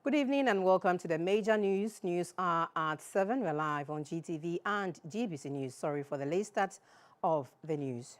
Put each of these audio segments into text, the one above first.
Good evening and welcome to the major news hour at 7. We're live on GTV and GBC News. Sorry for the late start of the news.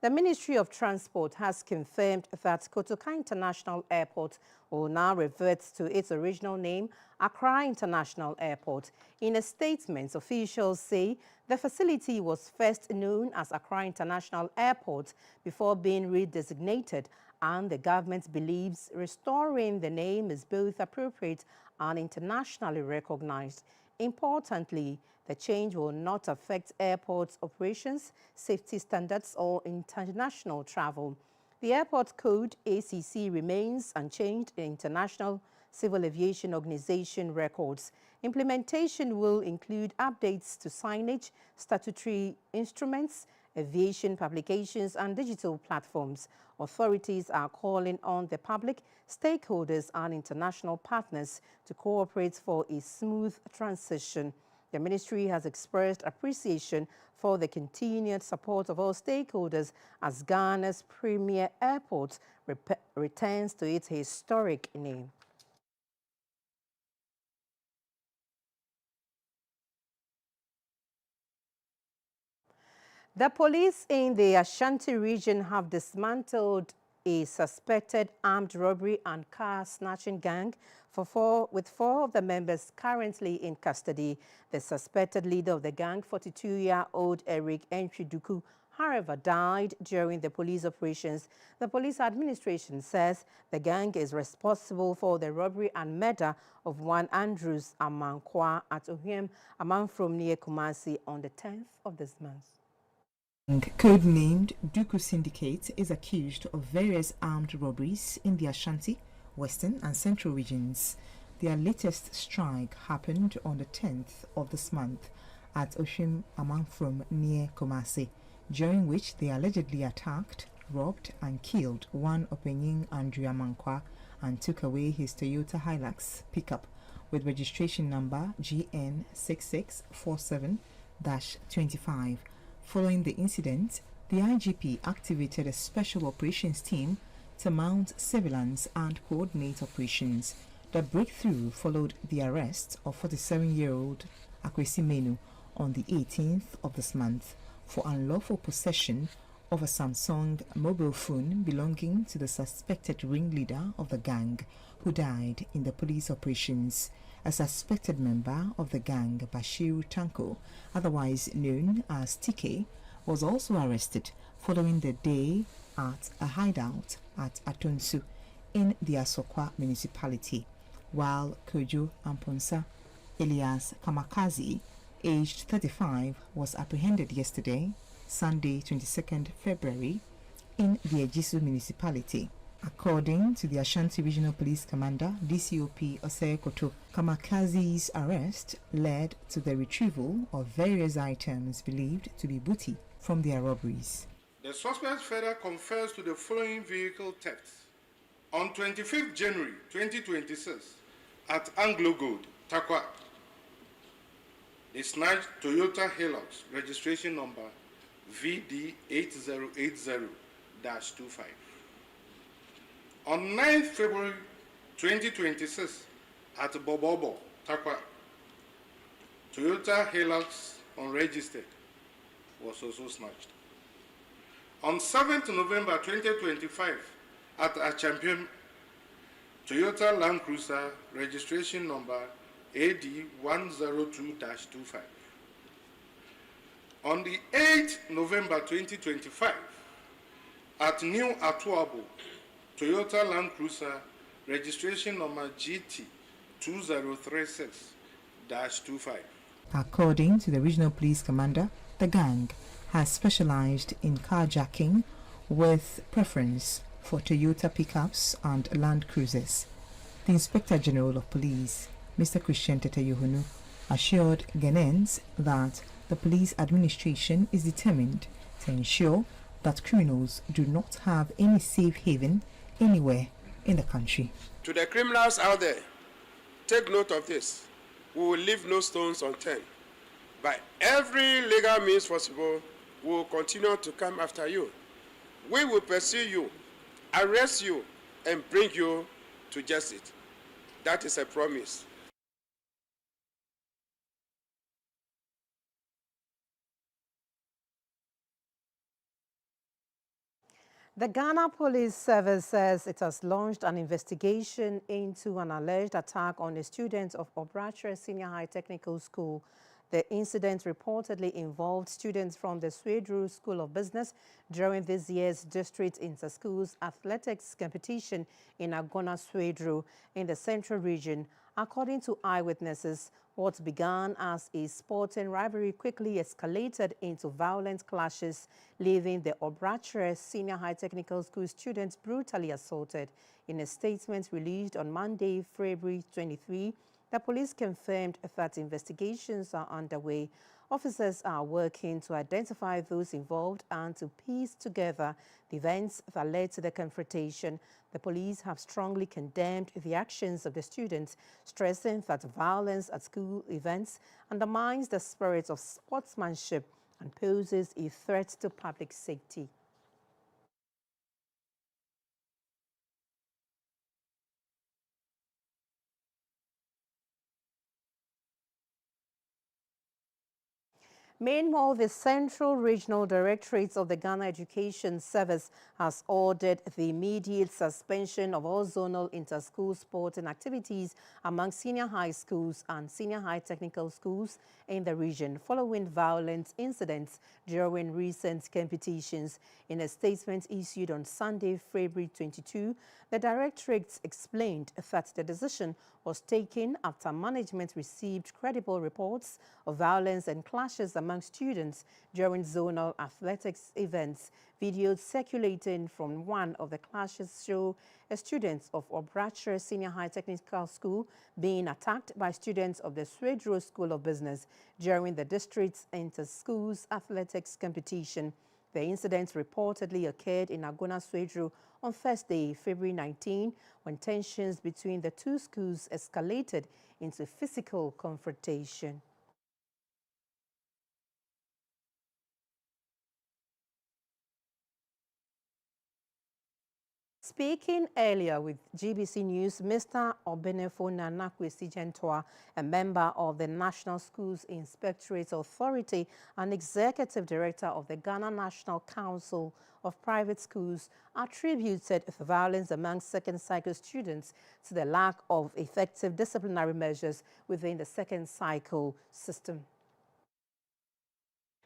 The Ministry of Transport has confirmed that Kotoka International Airport will now revert to its original name, Accra International Airport. In a statement, officials say the facility was first known as Accra International Airport before being redesignated, and the government believes restoring the name is both appropriate and internationally recognized. Importantly, the change will not affect airport operations, safety standards, or international travel. The airport code ACC remains unchanged in International Civil Aviation Organization records. Implementation will include updates to signage, statutory instruments, aviation publications, and digital platforms. Authorities are calling on the public, stakeholders, and international partners to cooperate for a smooth transition. The ministry has expressed appreciation for the continued support of all stakeholders as Ghana's premier airport returns to its historic name. The police in the Ashanti region have dismantled a suspected armed robbery and car snatching gang with four of the members currently in custody. The suspected leader of the gang, 42-year-old Eric Entwiduku, however, died during the police operations. The police administration says the gang is responsible for the robbery and murder of one Andrews Amankwa at Ohiem Amanfrom near Kumasi on the 10th of this month. Codenamed Duku Syndicate is accused of various armed robberies in the Ashanti, Western and Central regions. Their latest strike happened on the 10th of this month at Ohiem Amanfrom near Kumasi, during which they allegedly attacked, robbed and killed one Opening Andrew Amankwa and took away his Toyota Hilux pickup with registration number GN 6647-25. Following the incident, the IGP activated a special operations team to mount surveillance and coordinate operations. The breakthrough followed the arrest of 47-year-old Akwesi Menu on the 18th of this month for unlawful possession of a Samsung mobile phone belonging to the suspected ringleader of the gang, who died in the police operations. A suspected member of the gang, Bashir Tanko, otherwise known as TK, was also arrested following the day at a hideout at Atonsu in the Asokwa municipality, while Kojo Amponsa Elias Kamakazi, aged 35, was apprehended yesterday, Sunday 22nd February, in the Ejisu municipality. According to the Ashanti Regional Police Commander, DCOP Osei Koto, Kamakazi's arrest led to the retrieval of various items believed to be booty from their robberies. The suspect further confessed to the following vehicle thefts. On 25th January 2026, at Anglo Gold, Takwa, they snatched Toyota Hilux registration number VD8080-25. On 9th February 2026, at Bobobo, Takwa, Toyota Hilux unregistered was also snatched. On 7th November 2025, at Achampion, Toyota Land Cruiser registration number AD102-25. On the 8th November 2025, at New Atuabo, Toyota Land Cruiser registration number GT2036-25. According to the regional police commander, the gang has specialized in carjacking with preference for Toyota pickups and Land Cruisers. The Inspector General of Police, Mr. Christian Tete Yohunu, assured Ghanaians that the police administration is determined to ensure that criminals do not have any safe haven anywhere in the country. To the criminals out there, take note of this. We will leave no stones unturned. By every legal means possible, we will continue to come after you. We will pursue you, arrest you, and bring you to justice. That is a promise. The Ghana Police Service says it has launched an investigation into an alleged attack on a student of Obrachre Senior High Technical School. The incident reportedly involved students from the Swedru School of Business during this year's District Inter-Schools Athletics competition in Agona Swedru in the Central Region. According to eyewitnesses, what began as a sporting rivalry quickly escalated into violent clashes, leaving the Obrachre Senior High Technical School students brutally assaulted. In a statement released on Monday, February 23, the police confirmed that investigations are underway. Officers are working to identify those involved and to piece together the events that led to the confrontation. The police have strongly condemned the actions of the students, stressing that violence at school events undermines the spirit of sportsmanship and poses a threat to public safety. Meanwhile, the Central Regional Directorate of the Ghana Education Service has ordered the immediate suspension of all zonal inter-school sporting activities among senior high schools and senior high technical schools in the region following violent incidents during recent competitions. In a statement issued on Sunday, February 22, the Directorate explained that the decision was taken after management received credible reports of violence and clashes among students during zonal athletics events. Videos circulating from one of the clashes show a student of Obrachre Senior High Technical School being attacked by students of the Swedru School of Business during the district's inter-schools athletics competition. The incident reportedly occurred in Agona Swedru on Thursday, February 19, when tensions between the two schools escalated into physical confrontation. Speaking earlier with GBC News, Mr. Obenefo Nana Kwesi Gentoa, a member of the National Schools Inspectorate Authority and Executive Director of the Ghana National Council of Private Schools, attributed the violence among second cycle students to the lack of effective disciplinary measures within the second cycle system.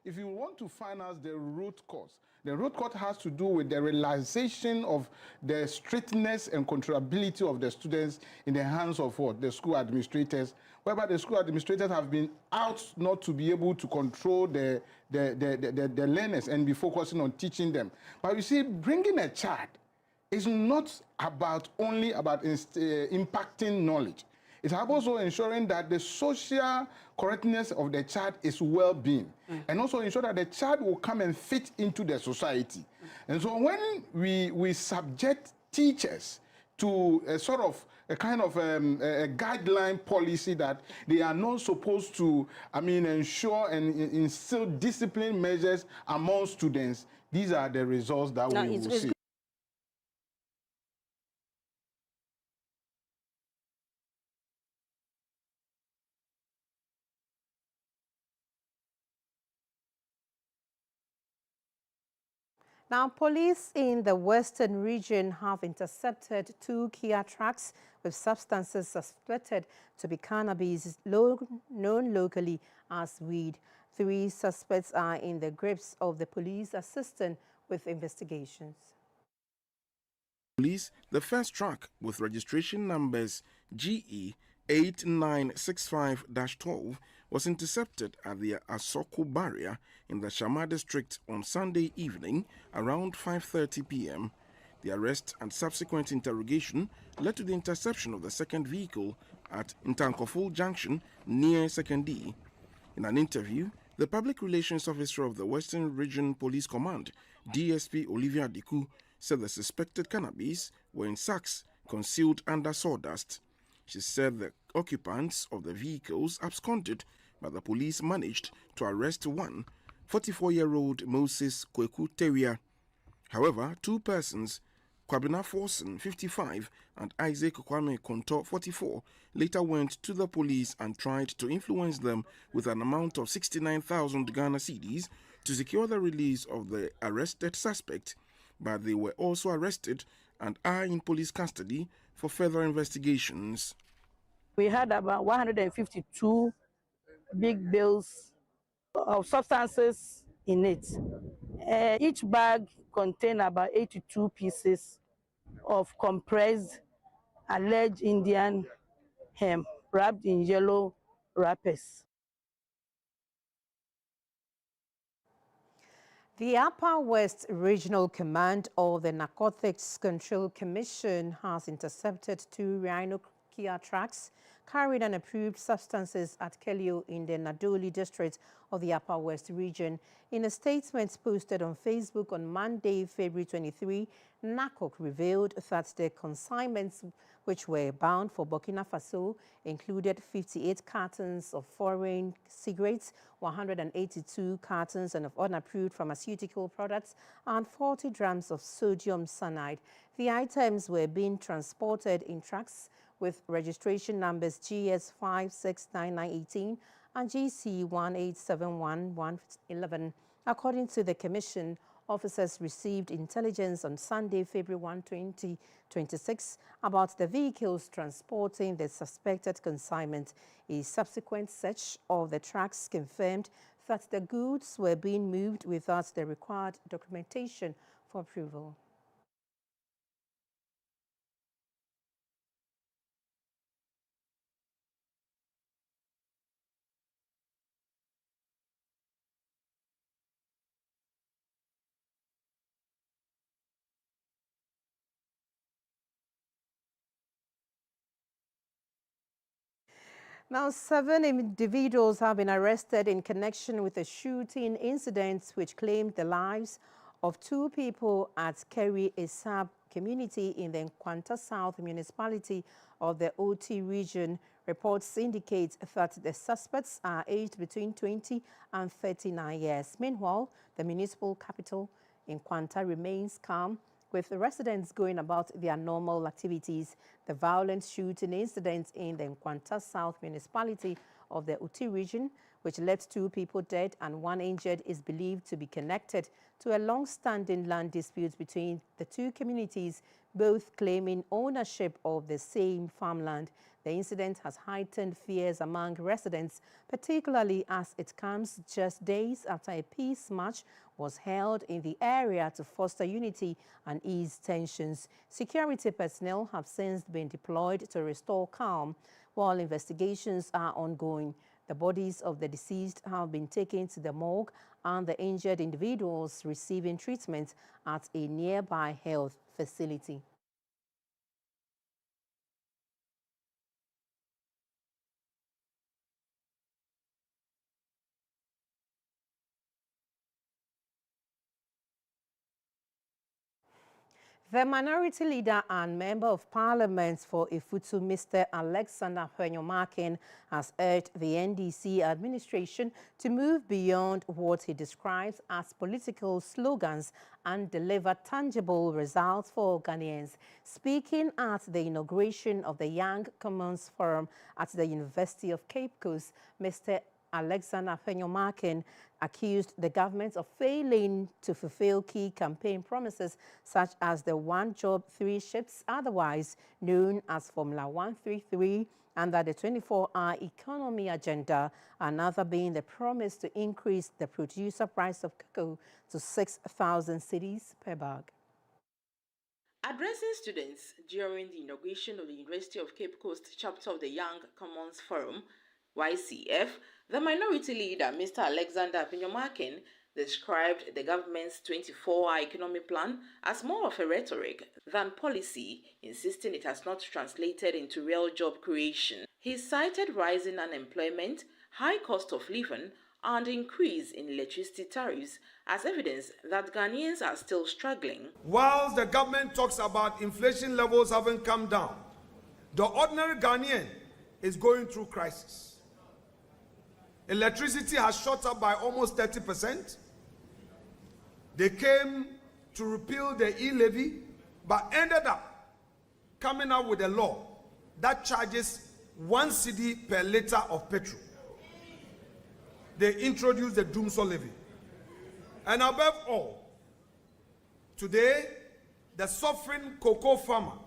If you want to find out the root cause, the root cause has to do with the realization of the strictness and controllability of the students in the hands of what? The school administrators, whereby the school administrators have been out not to be able to control the learners and be focusing on teaching them. But you see, bringing a child is not only about impacting knowledge. It's also ensuring that the social correctness of the child is well-being, and also ensure that the child will come and fit into the society. And so when we subject teachers to a kind of a guideline policy that they are not supposed to, ensure and instill discipline measures among students, these are the results that we will see. Now, police in the Western region have intercepted 2 Kia trucks with substances suspected to be cannabis, known locally as weed. 3 suspects are in the grips of the police, assisting with investigations. Police, the first truck with registration numbers GE 8965-12 was intercepted at the Asoko barrier in the Shama district on Sunday evening around 5:30 p.m. The arrest and subsequent interrogation led to the interception of the second vehicle at Ntankoful Junction near 2nd D. In an interview, the public relations officer of the Western Region Police Command, DSP Olivia Diku, said the suspected cannabis were in sacks concealed under sawdust. She said the occupants of the vehicles absconded, but the police managed to arrest one, 44-year-old Moses Kweku Teria. However, 2 persons Kwabena Forson, 55, and Isaac Kwame Konto, 44, later went to the police and tried to influence them with an amount of 69,000 Ghana cedis to secure the release of the arrested suspect, but they were also arrested and are in police custody for further investigations. We had about 152 big bales of substances in it. Each bag contained about 82 pieces of compressed alleged Indian hemp wrapped in yellow wrappers. The Upper West Regional Command of the Narcotics Control Commission has intercepted 2 Rhino Kia trucks carrying unapproved substances at Kelio in the Nadoli district of the Upper West region. In a statement posted on Facebook on Monday, February 23, NACOC revealed that the consignments, which were bound for Burkina Faso, included 58 cartons of foreign cigarettes, 182 cartons of unapproved pharmaceutical products, and 40 grams of sodium cyanide. The items were being transported in trucks with registration numbers GS569918 and GC1871111. According to the Commission, officers received intelligence on Sunday, February 1, 2026, about the vehicles transporting the suspected consignment. A subsequent search of the trucks confirmed that the goods were being moved without the required documentation for approval. Now, 7 individuals have been arrested in connection with a shooting incident which claimed the lives of 2 people at Keri Esab community in the Nkwanta South municipality of the OT region. Reports indicate that the suspects are aged between 20 and 39 years. Meanwhile, the municipal capital, Nkwanta, remains calm, with the residents going about their normal activities. The violent shooting incident in the Nkwanta South municipality of the Uti region, which left 2 people dead and 1 injured, is believed to be connected to a long-standing land dispute between the 2 communities, both claiming ownership of the same farmland. The incident has heightened fears among residents, particularly as it comes just days after a peace march was held in the area to foster unity and ease tensions. Security personnel have since been deployed to restore calm, while investigations are ongoing. The bodies of the deceased have been taken to the morgue and the injured individuals receiving treatment at a nearby health facility. The minority leader and member of parliament for Ifutu, Mr. Alexander Afenyomarkin, has urged the NDC administration to move beyond what he describes as political slogans and deliver tangible results for Ghanaians. Speaking at the inauguration of the Young Commons Forum at the University of Cape Coast, Mr. Alexander Afenyomarkin accused the government of failing to fulfill key campaign promises such as the One Job, 3 Shifts, otherwise known as Formula 133, and that the 24-hour economy agenda, another being the promise to increase the producer price of cocoa to 6,000 cedis per bag. Addressing students during the inauguration of the University of Cape Coast chapter of the Young Commons Forum, YCF, the minority leader, Mr. Alexander Afenyomarkin, described the government's 24-hour economy plan as more of a rhetoric than policy, insisting it has not translated into real job creation. He cited rising unemployment, high cost of living, and increase in electricity tariffs as evidence that Ghanaians are still struggling. Whilst the government talks about inflation levels haven't come down, the ordinary Ghanaian is going through crisis. Electricity has shot up by almost 30%. They came to repeal the e-levy, but ended up coming up with a law that charges 1 cedi per litre of petrol. They introduced the Dumsor levy. And above all, today, the suffering cocoa farmer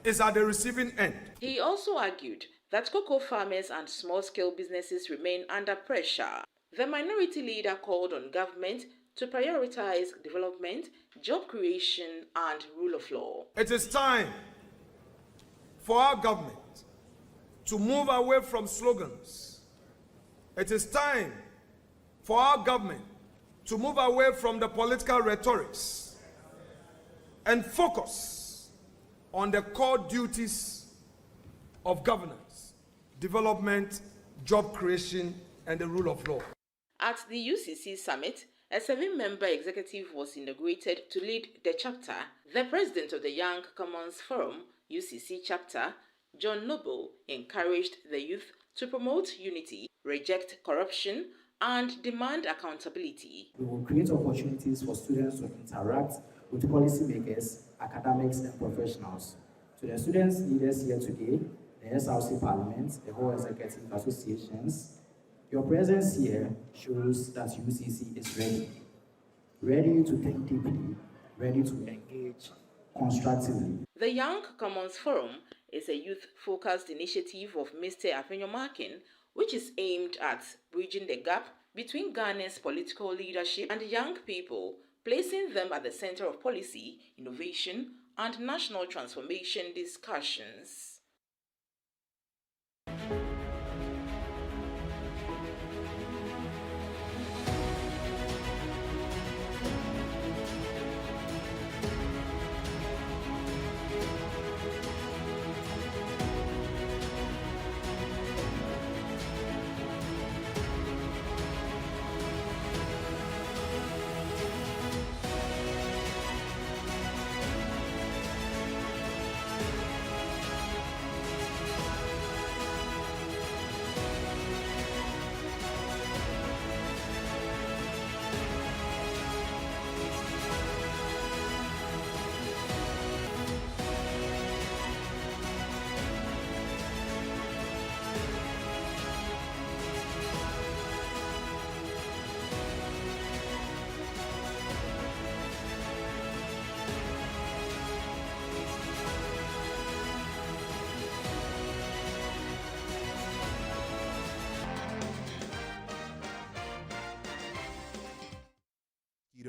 is at the receiving end. He also argued that cocoa farmers and small-scale businesses remain under pressure. The minority leader called on government to prioritize development, job creation, and rule of law. It is time for our government to move away from slogans. It is time for our government to move away from the political rhetorics and focus on the core duties of governance, development, job creation, and the rule of law. At the UCC summit, a 7-member executive was inaugurated to lead the chapter. The president of the Young Commons Forum, UCC chapter, John Noble, encouraged the youth to promote unity, reject corruption, and demand accountability. We will create opportunities for students to interact with policymakers, academics, and professionals. To the students leaders here today, the SRC Parliament, the whole executive associations, your presence here shows that UCC is ready to think deeply, ready to engage constructively. The Young Commons Forum is a youth-focused initiative of Mr. Afenyomarkin, which is aimed at bridging the gap between Ghana's political leadership and young people, placing them at the center of policy, innovation, and national transformation discussions.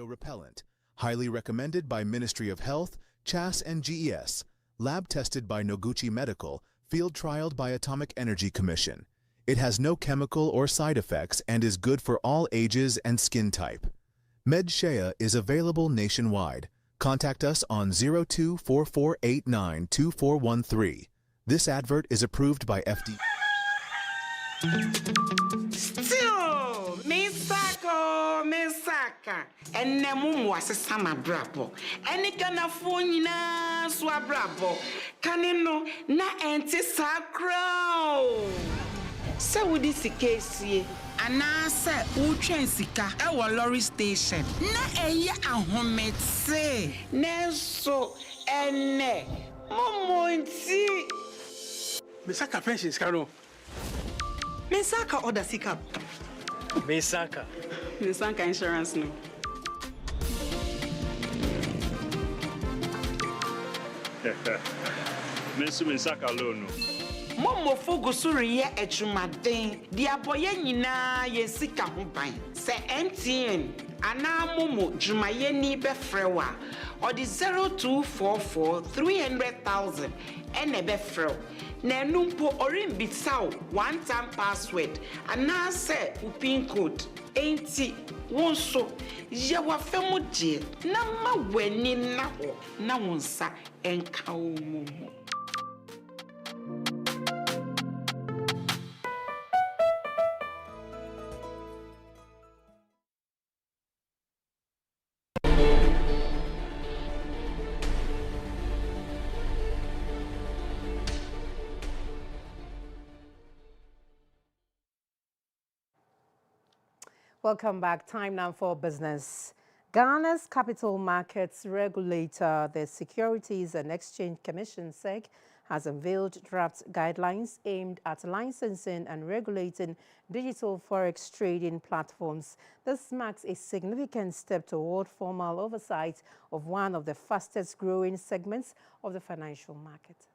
Repellent, highly recommended by Ministry of Health, CHAS and GES, lab tested by Noguchi Medical, field trialed by Atomic Energy Commission. It has no chemical or side effects and is good for all ages and skin type. MedShea is available nationwide. Contact us on 0244892413. This advert is approved by FDA. Still, Misaka, and Namu was a summer brabo. Any kind of phone na swa brabo. Canino na anti sacro. So with this case, and I said, Uchen Sika, our lorry station. Na eya a home say. Neso and ne. Momonti. Misaka pensions, Caro. Misaka order Sika. Misaka insurance no. Misaka loan. Momo fogo suri ye ejumaden. Di aboye nyina ye sika ho ban. Se MTN ana momo jumaye ni be frewa. Or the 0244 300,000 ene be frew. Na numpo orin bitsaw one-time password and now say pin code 80 wonso ye wa femu je na ma weni na ho na wonsa enka omo. Welcome back. Time now for business. Ghana's Capital Markets Regulator, the Securities and Exchange Commission, SEC, has unveiled draft guidelines aimed at licensing and regulating digital forex trading platforms. This marks a significant step toward formal oversight of one of the fastest growing segments of the financial market.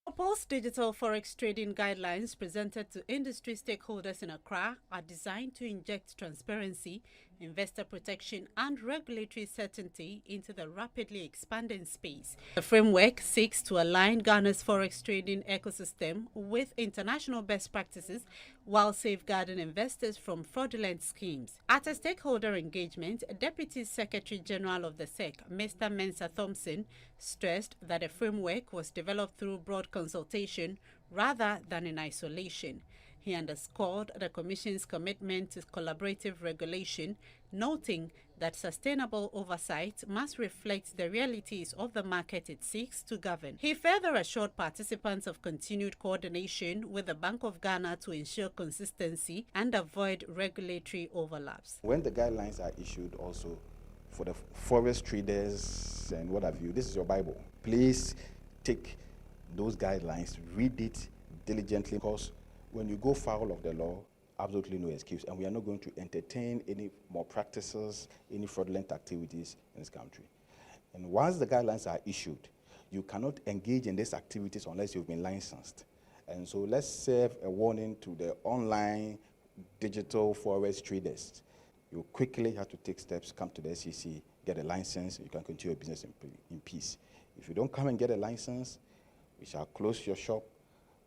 Proposed digital forex trading guidelines presented to industry stakeholders in Accra are designed to inject transparency, investor protection, and regulatory certainty into the rapidly expanding space. The framework seeks to align Ghana's forex trading ecosystem with international best practices while safeguarding investors from fraudulent schemes. At a stakeholder engagement, Deputy Secretary General of the SEC, Mr. Mensa Thompson, stressed that the framework was developed through broad consultation rather than in isolation. He underscored the Commission's commitment to collaborative regulation, noting that sustainable oversight must reflect the realities of the market it seeks to govern. He further assured participants of continued coordination with the Bank of Ghana to ensure consistency and avoid regulatory overlaps. When the guidelines are issued also for the forest traders and what have you, this is your Bible. Please take those guidelines, read it diligently, because when you go foul of the law, absolutely no excuse. And we are not going to entertain any more practices, any fraudulent activities in this country. And once the guidelines are issued, you cannot engage in these activities unless you've been licensed. And so let's serve a warning to the online digital forex traders. You quickly have to take steps, come to the SEC, get a license, you can continue your business in peace. If you don't come and get a license, we shall close your shop,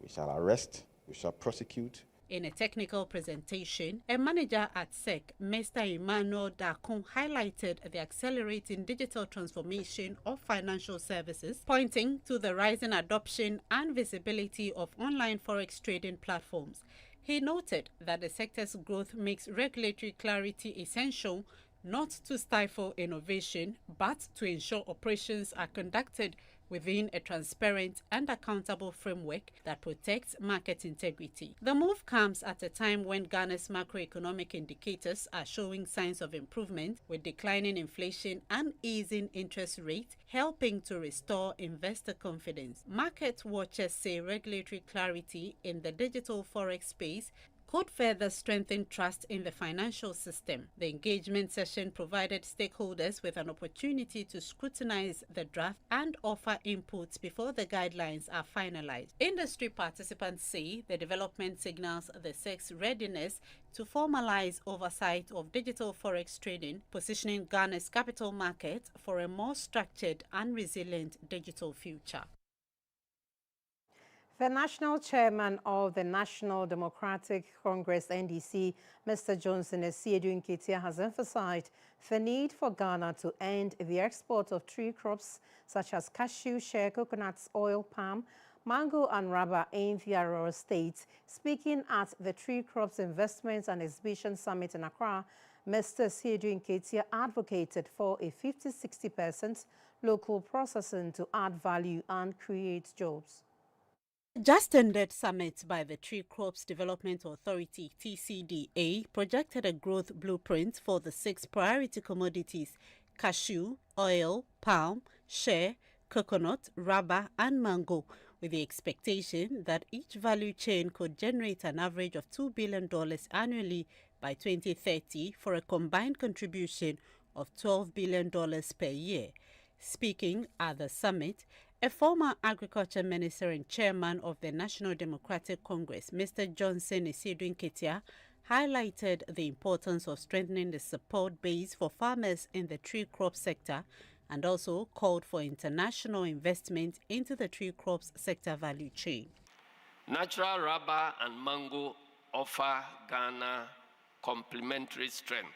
we shall arrest, we shall prosecute. In a technical presentation, a manager at SEC, Mr. Emmanuel Dakon, highlighted the accelerating digital transformation of financial services, pointing to the rising adoption and visibility of online forex trading platforms. He noted that the sector's growth makes regulatory clarity essential, not to stifle innovation, but to ensure operations are conducted within a transparent and accountable framework that protects market integrity. The move comes at a time when Ghana's macroeconomic indicators are showing signs of improvement, with declining inflation and easing interest rates helping to restore investor confidence. Market watchers say regulatory clarity in the digital forex space could further strengthen trust in the financial system. The engagement session provided stakeholders with an opportunity to scrutinize the draft and offer inputs before the guidelines are finalized. Industry participants say the development signals the SEC's readiness to formalize oversight of digital forex trading, positioning Ghana's capital market for a more structured and resilient digital future. The national chairman of the National Democratic Congress, NDC, Mr. Johnson Asiedu Nketia, has emphasized the need for Ghana to end the export of tree crops such as cashew, shea, coconuts, oil, palm, mango and rubber in the Arua State. Speaking at the Tree Crops Investments and Exhibition Summit in Accra, Mr. Asiedu Nketia advocated for a 50-60% local processing to add value and create jobs. Just ended summit by the Tree Crops Development Authority, TCDA, projected a growth blueprint for the 6 priority commodities: cashew, oil, palm, shea, coconut, rubber, and mango, with the expectation that each value chain could generate an average of $2 billion annually by 2030 for a combined contribution of $12 billion per year. Speaking at the summit, a former agriculture minister and chairman of the National Democratic Congress, Mr. Johnson Asiedu Nketia, highlighted the importance of strengthening the support base for farmers in the tree crop sector and also called for international investment into the tree crops sector value chain. Natural rubber and mango offer Ghana complementary strength.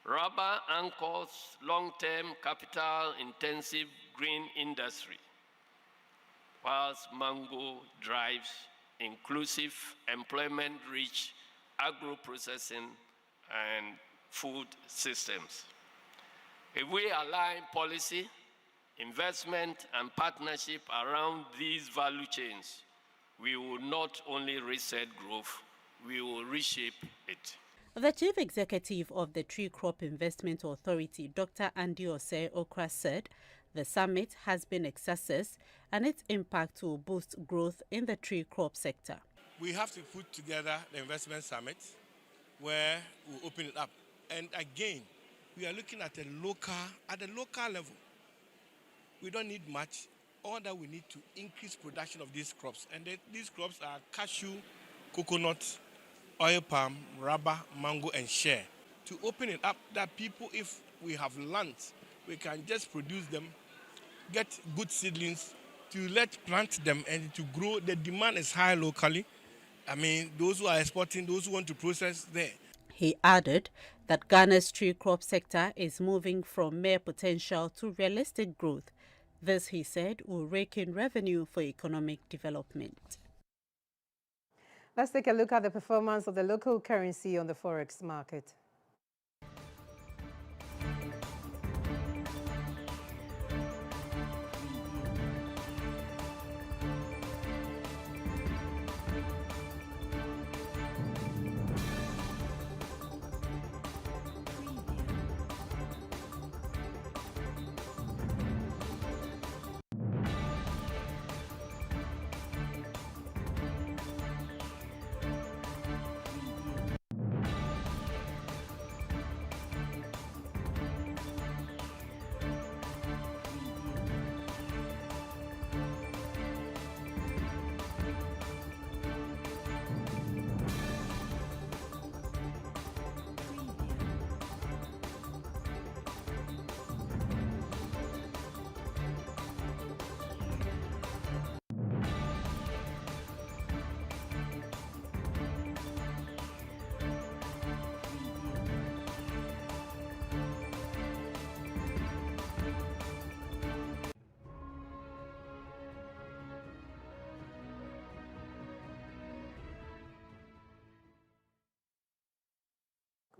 Rubber anchors long-term capital-intensive green industry, whilst mango drives inclusive, employment-rich agro-processing and food systems. If we align policy, investment, and partnership around these value chains, we will not only reset growth, we will reshape it. The Chief Executive of the Tree Crop Investment Authority, Dr. Andy Osei Okra, said the summit has been a success and its impact will boost growth in the tree crop sector. We have to put together the investment summit where we open it up. And again, we are looking at the local level. We don't need much. All that we need to increase production of these crops. And these crops are cashew, coconut, oil palm, rubber, mango, and share. To open it up, that people, if we have land, we can just produce them, get good seedlings, to plant them and to grow. The demand is high locally. I mean, those who are exporting, those who want to process there. He added that Ghana's tree crop sector is moving from mere potential to realistic growth. This, he said, will rake in revenue for economic development. Let's take a look at the performance of the local currency on the forex market.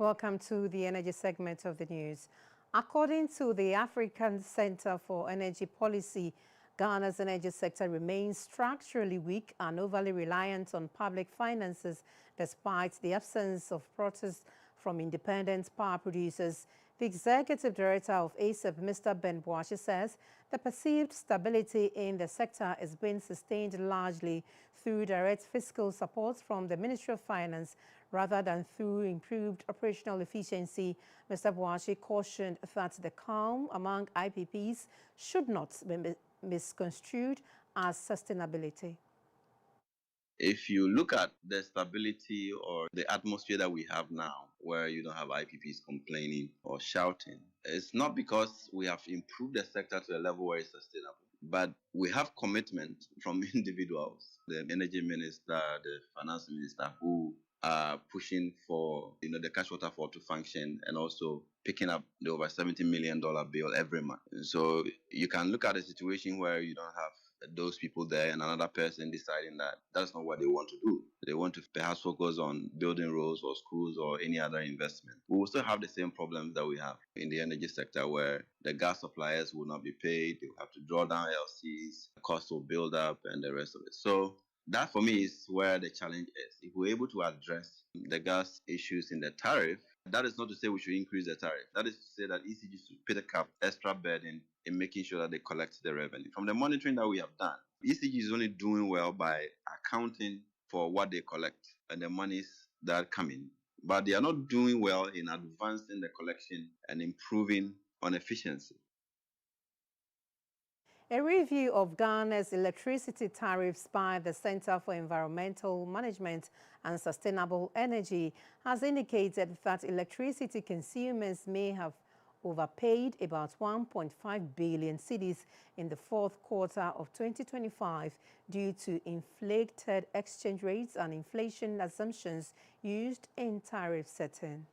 Welcome to the energy segment of the news. According to the African Center for Energy Policy, Ghana's energy sector remains structurally weak and overly reliant on public finances despite the absence of protest from independent power producers. The executive director of ASEP, Mr. Ben Boakye, says the perceived stability in the sector is being sustained largely through direct fiscal support from the Ministry of Finance rather than through improved operational efficiency. Mr. Boakye cautioned that the calm among IPPs should not be misconstrued as sustainability. If you look at the stability or the atmosphere that we have now, where you don't have IPPs complaining or shouting, it's not because we have improved the sector to a level where it's sustainable, but we have commitment from individuals, the energy minister, the finance minister, who are pushing for the cash waterfall to function and also picking up the over $70 million bill every month. So you can look at a situation where you don't have those people there and another person deciding that that's not what they want to do. They want to perhaps focus on building roads or schools or any other investment. We will still have the same problems that we have in the energy sector, where the gas suppliers will not be paid, they will have to draw down LCs, the cost will build up and the rest of it. So that for me is where the challenge is. If we're able to address the gas issues in the tariff, that is not to say we should increase the tariff. That is to say that ECG should put a cap, extra burden in making sure that they collect the revenue. From the monitoring that we have done, ECG is only doing well by accounting for what they collect and the monies that come in. But they are not doing well in advancing the collection and improving on efficiency. A review of Ghana's electricity tariffs by the Center for Environmental Management and Sustainable Energy has indicated that electricity consumers may have overpaid about 1.5 billion cedis in the fourth quarter of 2025 due to inflated exchange rates and inflation assumptions used in tariff setting.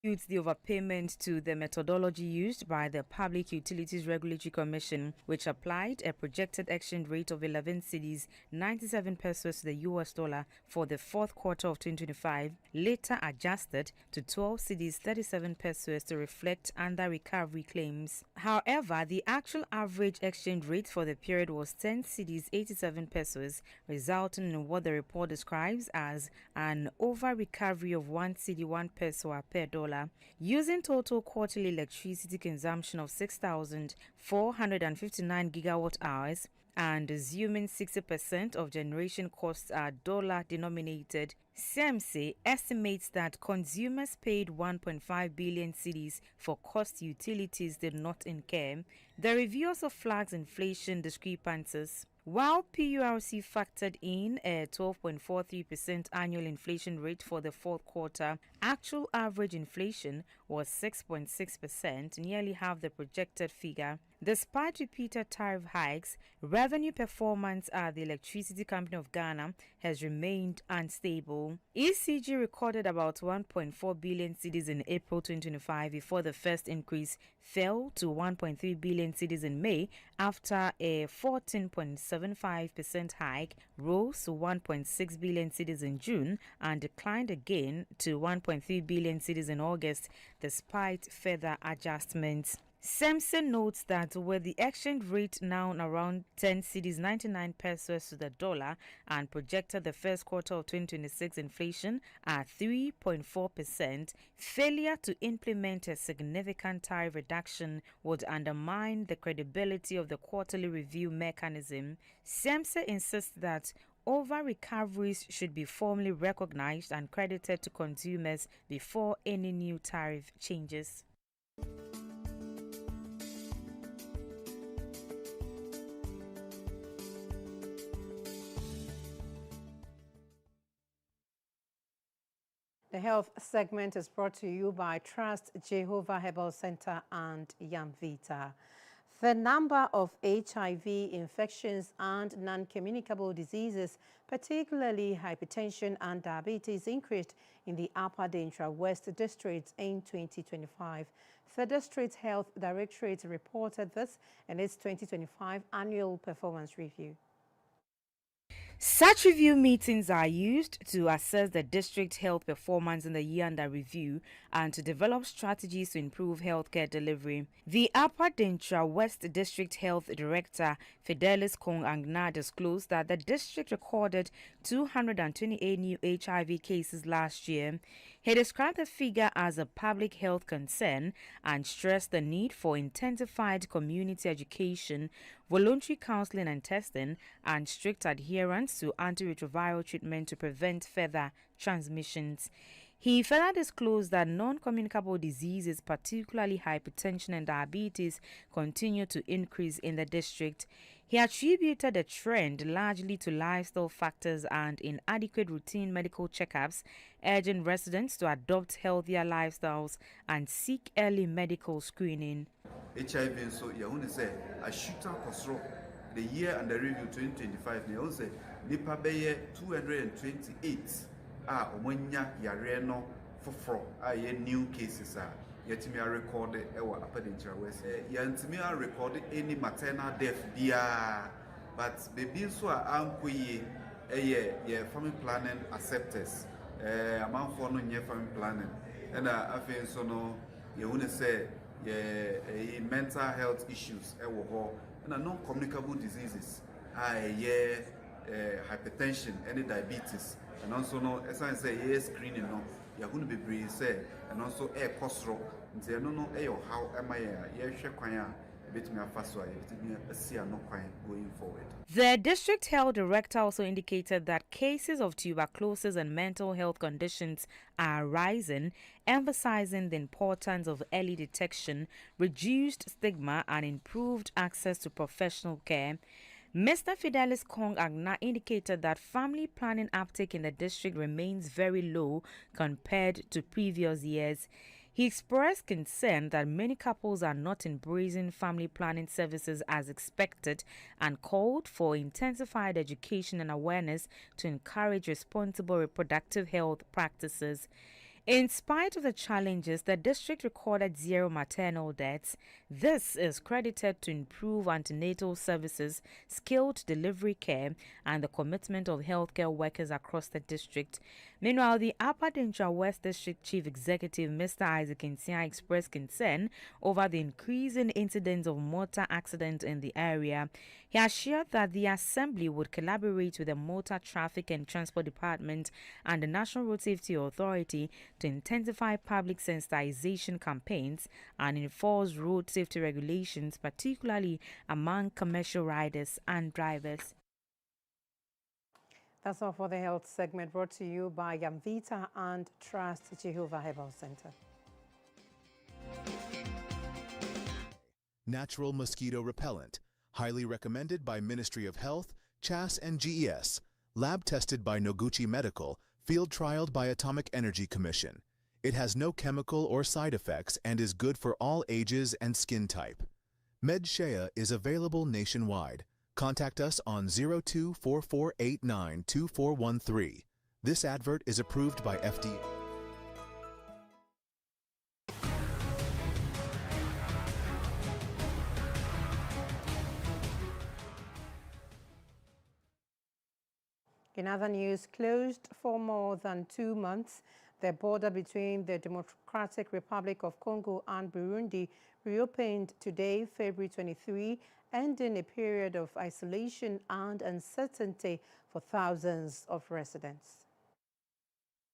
the overpayment to the methodology used by the Public Utilities Regulatory Commission, which applied a projected exchange rate of 11 cedis 97 pesos to the US dollar for the fourth quarter of 2025, later adjusted to 12 cedis 37 pesos to reflect under recovery claims. However, the actual average exchange rate for the period was 10 cedis 87 pesos, resulting in what the report describes as an over recovery of 1 cedi 1 peso per dollar. Using total quarterly electricity consumption of 6,459 gigawatt hours and assuming 60% of generation costs are dollar denominated, SEMSE estimates that consumers paid 1.5 billion cedis for cost utilities did not incur. The review also flags inflation discrepancies. While PURC factored in a 12.43% annual inflation rate for the fourth quarter, actual average inflation was 6.6%, nearly half the projected figure. Despite repeated tariff hikes, revenue performance at the Electricity Company of Ghana has remained unstable. ECG recorded about 1.4 billion cedis in April 2025 before the first increase fell to 1.3 billion cedis in May after a 14.75% hike, rose to 1.6 billion cedis in June and declined again to 1.3 billion cedis in August despite further adjustments. SEMSE notes that with the exchange rate now around 10 cedis 99 pesos to the dollar and projected the first quarter of 2026 inflation at 3.4%, failure to implement a significant tariff reduction would undermine the credibility of the quarterly review mechanism. SEMSE insists that over recoveries should be formally recognized and credited to consumers before any new tariff changes. The health segment is brought to you by Trust Jehovah Herbal Center and Yamvita. The number of HIV infections and non-communicable diseases, particularly hypertension and diabetes, increased in the Upper Dentra West District in 2025. The District Health Directorate reported this in its 2025 Annual Performance Review. Such review meetings are used to assess the district health performance in the year under review and to develop strategies to improve healthcare delivery. The Upper Dentra West District Health Director, Fidelis Kong Angna, disclosed that the district recorded 228 new HIV cases last year. He described the figure as a public health concern and stressed the need for intensified community education, voluntary counseling and testing, and strict adherence to antiretroviral treatment to prevent further transmissions. He further disclosed that non-communicable diseases, particularly hypertension and diabetes, continue to increase in the district. He attributed the trend largely to lifestyle factors and inadequate routine medical checkups, urging residents to adopt healthier lifestyles and seek early medical screening. HIV so you want to say a shooter kosro the year under review 2025 you say nipa beye 228 omonya yare no foforo new cases yetimi record ewa Upper Dentra West yantimi record any maternal death bia but baby so ankoye ye family planning acceptance amount for no nye family planning and afin so no you want to say mental health issues and non-communicable diseases hypertension and diabetes and also no as I say screening no you're going to be brave say and also costro no how am I going forward. The district health director also indicated that cases of tuberculosis and mental health conditions are rising, emphasizing the importance of early detection, reduced stigma, and improved access to professional care. Mr. Fidelis Kong Agna indicated that family planning uptake in the district remains very low compared to previous years. He expressed concern that many couples are not embracing family planning services as expected and called for intensified education and awareness to encourage responsible reproductive health practices. In spite of the challenges, the district recorded 0 maternal deaths. This is credited to improved antenatal services, skilled delivery care, and the commitment of healthcare workers across the district. Meanwhile, the Upper Dentra West District Chief Executive, Mr. Isaac Nsia, expressed concern over the increasing incidence of motor accidents in the area. He assured that the Assembly would collaborate with the Motor Traffic and Transport Department and the National Road Safety Authority to intensify public sensitization campaigns and enforce road safety regulations, particularly among commercial riders and drivers. That's all for the health segment, brought to you by Yamvita and Trust Jehovah Herbal Center. Natural mosquito repellent, highly recommended by Ministry of Health, CHAS and GES, lab tested by Noguchi Medical, field trialed by Atomic Energy Commission. It has no chemical or side effects and is good for all ages and skin type. MedShea is available nationwide. Contact us on 0244892413. This advert is approved by FDA. In other news, closed for more than 2 months, the border between the Democratic Republic of Congo and Burundi reopened today, February 23, ending a period of isolation and uncertainty for thousands of residents.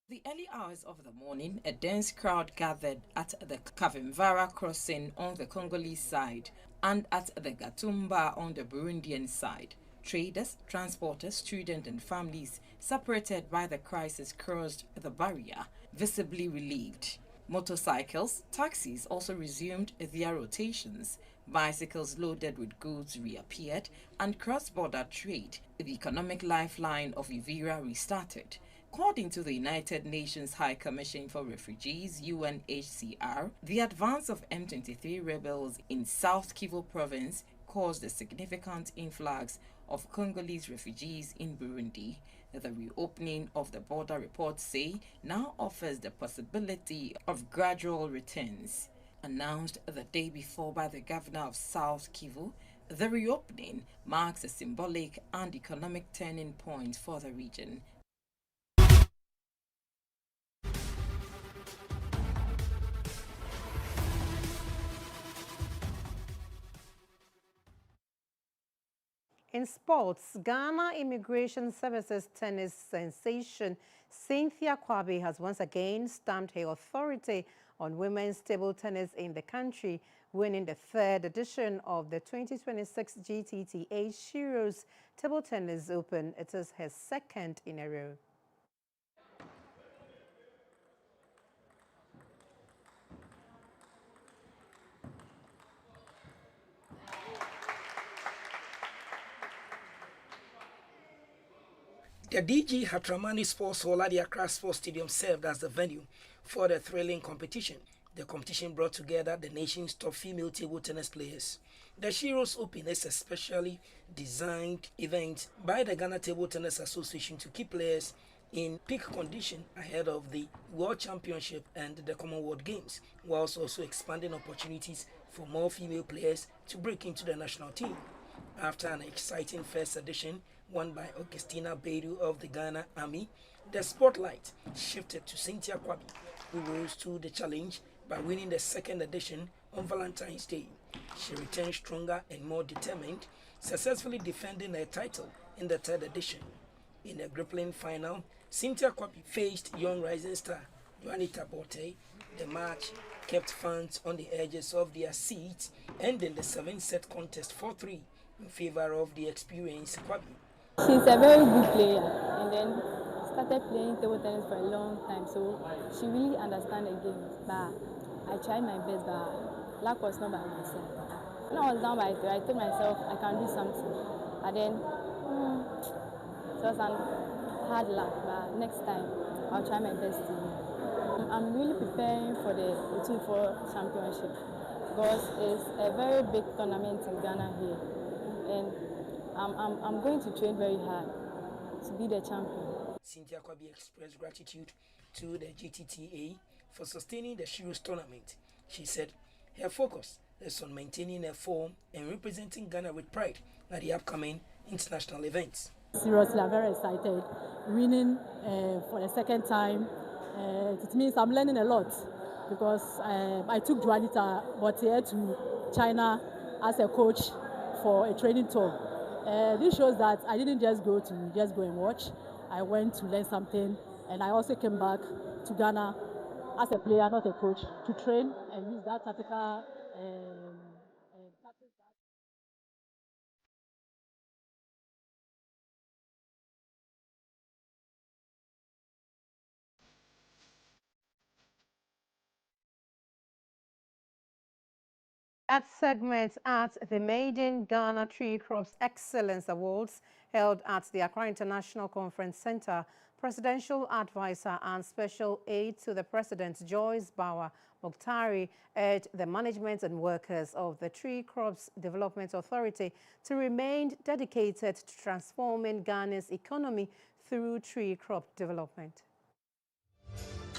The early hours of the morning, a dense crowd gathered at the Kavimvara crossing on the Congolese side and at the Gatumba on the Burundian side. Traders, transporters, students and families separated by the crisis crossed the barrier, visibly relieved. Motorcycles, taxis also resumed their rotations. Bicycles loaded with goods reappeared and cross-border trade, the economic lifeline of Uvira, restarted. According to the United Nations High Commission for Refugees, UNHCR, the advance of M23 rebels in South Kivu province caused a significant influx of Congolese refugees in Burundi. The reopening of the border, reports say, now offers the possibility of gradual returns. Announced the day before by the governor of South Kivu, the reopening marks a symbolic and economic turning point for the region. In sports, Ghana Immigration Services tennis sensation Cynthia Kwabi has once again stamped her authority on women's table tennis in the country, winning the 3rd edition of the 2026 GTTA Shiros Table Tennis Open. It is her 2nd in a row. The DG Hatramani Sports Hall at the Accra Sports Stadium served as the venue for the thrilling competition. The competition brought together the nation's top female table tennis players. The Shiros Open is a specially designed event by the Ghana Table Tennis Association to keep players in peak condition ahead of the World Championship and the Commonwealth Games, whilst also expanding opportunities for more female players to break into the national team. After an exciting first edition won by Augustina Beidou of the Ghana Army, the spotlight shifted to Cynthia Kwabi, who rose to the challenge by winning the 2nd edition on Valentine's Day. She returned stronger and more determined, successfully defending her title in the 3rd edition. In the grappling final, Cynthia Kwabi faced young rising star Juanita Bote. The match kept fans on the edges of their seats, ending the 7-set contest 4-3 in favor of the experienced Kwabi. She's a very good player, and then started playing table tennis for a long time, so she really understands the game. But I tried my best, but luck was not by my side. When I was down by 3, I told myself I can do something. But then it was hard luck, but next time I'll try my best to win. I'm really preparing for the 2-4 championship because it's a very big tournament in Ghana here, and I'm going to train very hard to be the champion. Cynthia Kwabi expressed gratitude to the GTTA for sustaining the Shiros tournament. She said her focus is on maintaining her form and representing Ghana with pride at the upcoming international events. Seriously, I'm very excited. Winning for the second time, it means I'm learning a lot because I took Juanita Botier to China as a coach for a training tour. This shows that I didn't just go and watch. I went to learn something, and I also came back to Ghana as a player, not a coach, to train and use that tactical tactics. That segment at the Maiden Ghana Tree Crops Excellence Awards held at the Accra International Conference Center, Presidential Advisor and Special Aide to the President Joyce Bawa Mukhtari urged the management and workers of the Tree Crops Development Authority to remain dedicated to transforming Ghana's economy through tree crop development.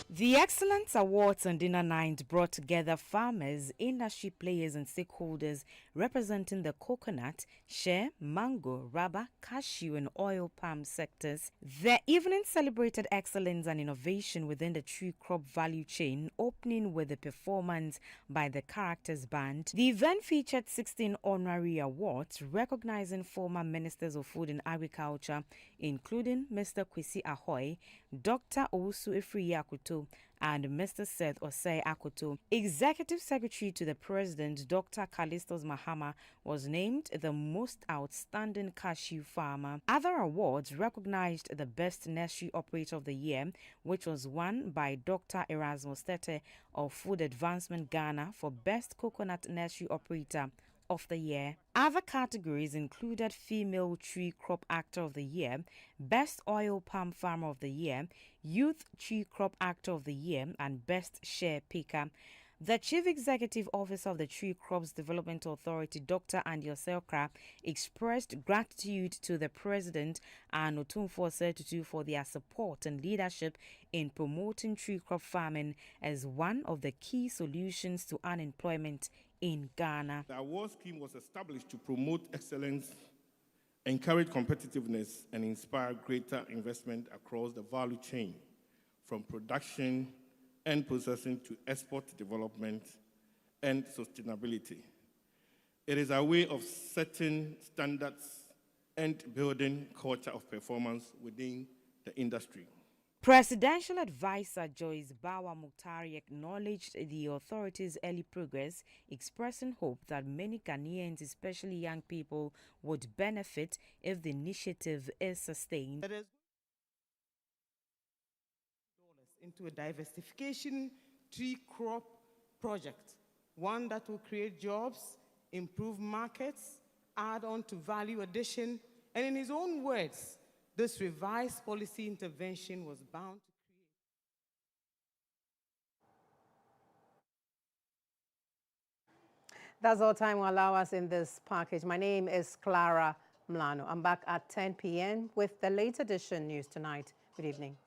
The Excellence Awards and Dinner Night brought together farmers, industry players and stakeholders representing the coconut, shea, mango, rubber, cashew and oil palm sectors. The evening celebrated excellence and innovation within the tree crop value chain, opening with a performance by the Characters Band. The event featured 16 honorary awards recognizing former Ministers of Food and Agriculture, including Mr. Kwesi Ahoy, Dr. Owusu Efriyi Akoto, and Mr. Seth Osei Akoto. Executive Secretary to the President, Dr. Callistus Mahama, was named the most outstanding cashew farmer. Other awards recognized the Best Nursery Operator of the Year, which was won by Dr. Erasmus Tete of Food Advancement Ghana for Best Coconut Nursery Operator of the Year. Other categories included Female Tree Crop Actor of the Year, Best Oil Palm Farmer of the Year, Youth Tree Crop Actor of the Year, and Best Share Picker. The Chief Executive Officer of the Tree Crops Development Authority, Dr. Andy Oselkra, expressed gratitude to the President and Otumfuo Assetutu for their support and leadership in promoting tree crop farming as one of the key solutions to unemployment in Ghana. The award scheme was established to promote excellence, encourage competitiveness, and inspire greater investment across the value chain, from production and processing to export development and sustainability. It is a way of setting standards and building culture of performance within the industry. Presidential Advisor Joyce Bawa Mukhtari acknowledged the authority's early progress, expressing hope that many Ghanaians, especially young people, would benefit if the initiative is sustained. Into a diversification tree crop project, one that will create jobs, improve markets, add on to value addition, and in his own words, this revised policy intervention was bound to create. That's all time will allow us in this package. My name is Clara Mlano. I'm back at 10 p.m. with the late edition news tonight. Good evening.